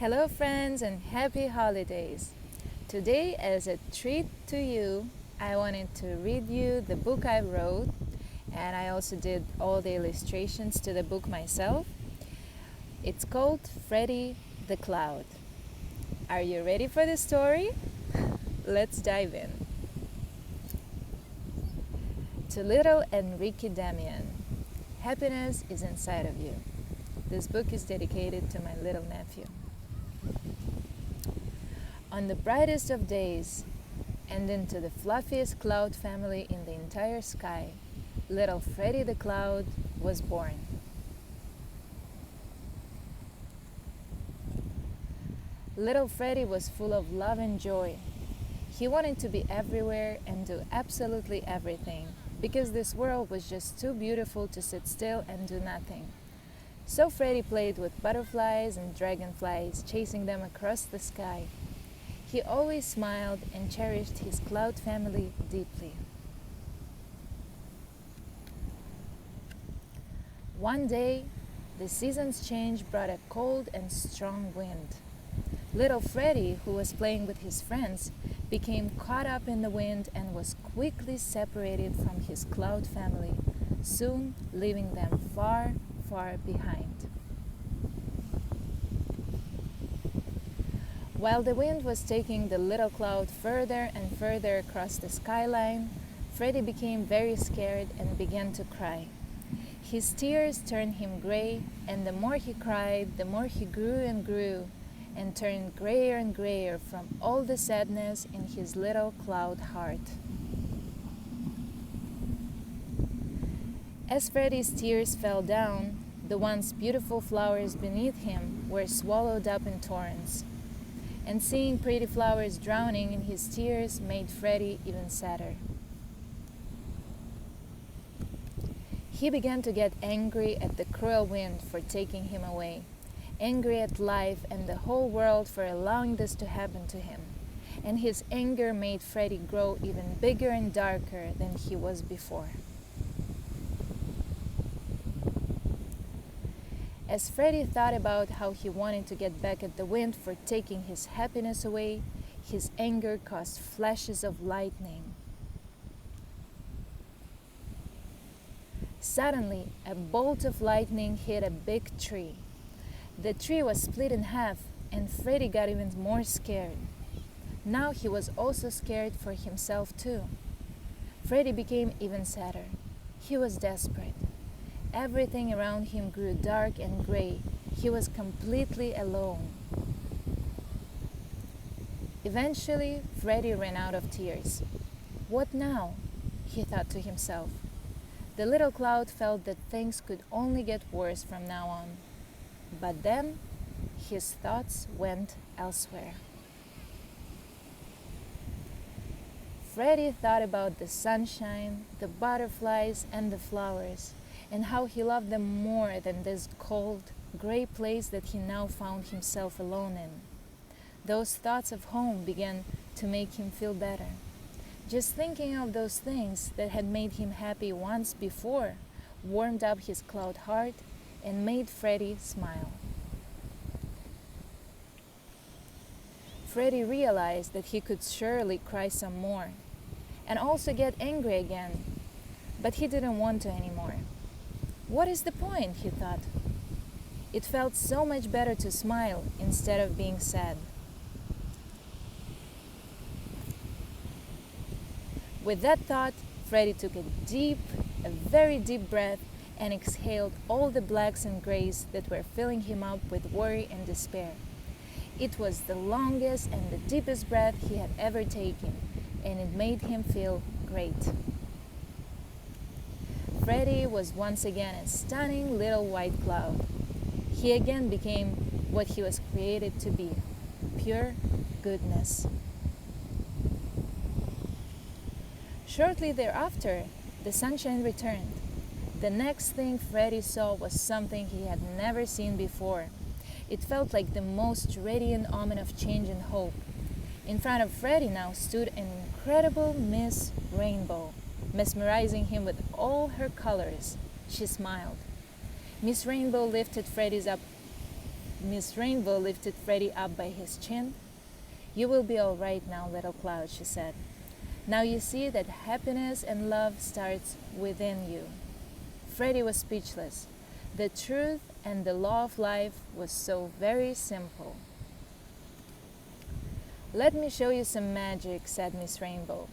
Hello, friends, and happy holidays! Today, as a treat to you, I wanted to read you the book I wrote, and I also did all the illustrations to the book myself. It's called Freddie the Cloud. Are you ready for the story? Let's dive in. To little Enrique Damian, happiness is inside of you. This book is dedicated to my little nephew. On the brightest of days, and into the fluffiest cloud family in the entire sky, little Freddie the Cloud was born. Little Freddie was full of love and joy. He wanted to be everywhere and do absolutely everything, because this world was just too beautiful to sit still and do nothing. So Freddie played with butterflies and dragonflies, chasing them across the sky. He always smiled and cherished his cloud family deeply. One day, the season's change brought a cold and strong wind. Little Freddie, who was playing with his friends, became caught up in the wind and was quickly separated from his cloud family, soon leaving them far, far behind. While the wind was taking the little cloud further and further across the skyline, Freddie became very scared and began to cry. His tears turned him gray, and the more he cried, the more he grew and grew, and turned grayer and grayer from all the sadness in his little cloud heart. As Freddie's tears fell down, the once beautiful flowers beneath him were swallowed up in torrents. And seeing pretty flowers drowning in his tears made Freddie even sadder. He began to get angry at the cruel wind for taking him away, angry at life and the whole world for allowing this to happen to him. And his anger made Freddie grow even bigger and darker than he was before. As Freddie thought about how he wanted to get back at the wind for taking his happiness away, his anger caused flashes of lightning. Suddenly, a bolt of lightning hit a big tree. The tree was split in half, and Freddie got even more scared. Now he was also scared for himself too. Freddie became even sadder. He was desperate. Everything around him grew dark and gray. He was completely alone. Eventually, Freddie ran out of tears. What now? He thought to himself. The little cloud felt that things could only get worse from now on. But then, his thoughts went elsewhere. Freddie thought about the sunshine, the butterflies, and the flowers, and how he loved them more than this cold, gray place that he now found himself alone in. Those thoughts of home began to make him feel better. Just thinking of those things that had made him happy once before warmed up his cloud heart and made Freddie smile. Freddie realized that he could surely cry some more, and also get angry again, but he didn't want to anymore. What is the point, he thought. It felt so much better to smile instead of being sad. With that thought, Freddie took a very deep breath and exhaled all the blacks and grays that were filling him up with worry and despair. It was the longest and the deepest breath he had ever taken, and it made him feel great. Freddie was once again a stunning little white cloud. He again became what he was created to be, pure goodness. Shortly thereafter, the sunshine returned. The next thing Freddie saw was something he had never seen before. It felt like the most radiant omen of change and hope. In front of Freddie now stood an incredible Miss Rainbow, mesmerizing him with all her colors. She smiled. Miss Rainbow lifted Freddie's up Miss Rainbow lifted Freddie up by his chin. "You will be all right now, little cloud," she said. "Now you see that happiness and love starts within you." Freddie was speechless. The truth and the law of life was so very simple. "Let me show you some magic," said Miss Rainbow.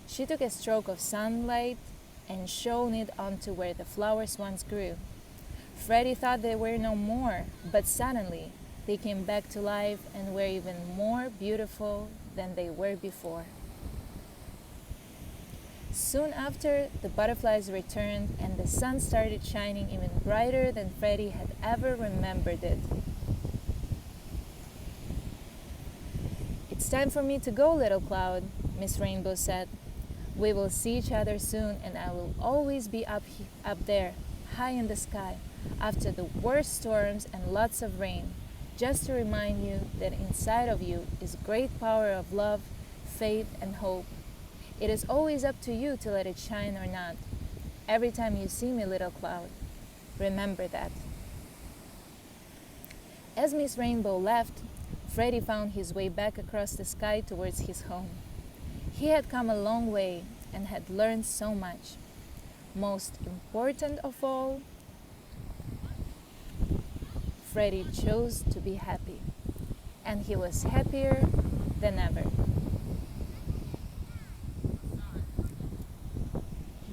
She took a stroke of sunlight and shone it onto where the flowers once grew. Freddie thought they were no more, but suddenly they came back to life and were even more beautiful than they were before. Soon after, the butterflies returned and the sun started shining even brighter than Freddie had ever remembered it. "It's time for me to go, little cloud," Miss Rainbow said. "We will see each other soon, and I will always be up there, high in the sky, after the worst storms and lots of rain, just to remind you that inside of you is great power of love, faith, and hope. It is always up to you to let it shine or not. Every time you see me, little cloud, remember that." As Miss Rainbow left, Freddie found his way back across the sky towards his home. He had come a long way and had learned so much. Most important of all, Freddie chose to be happy, and he was happier than ever.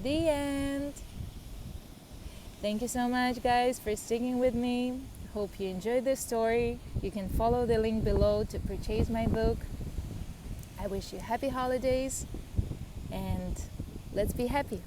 The end. Thank you so much, guys, for sticking with me. Hope you enjoyed this story. You can follow the link below to purchase my book. I wish you happy holidays, and let's be happy.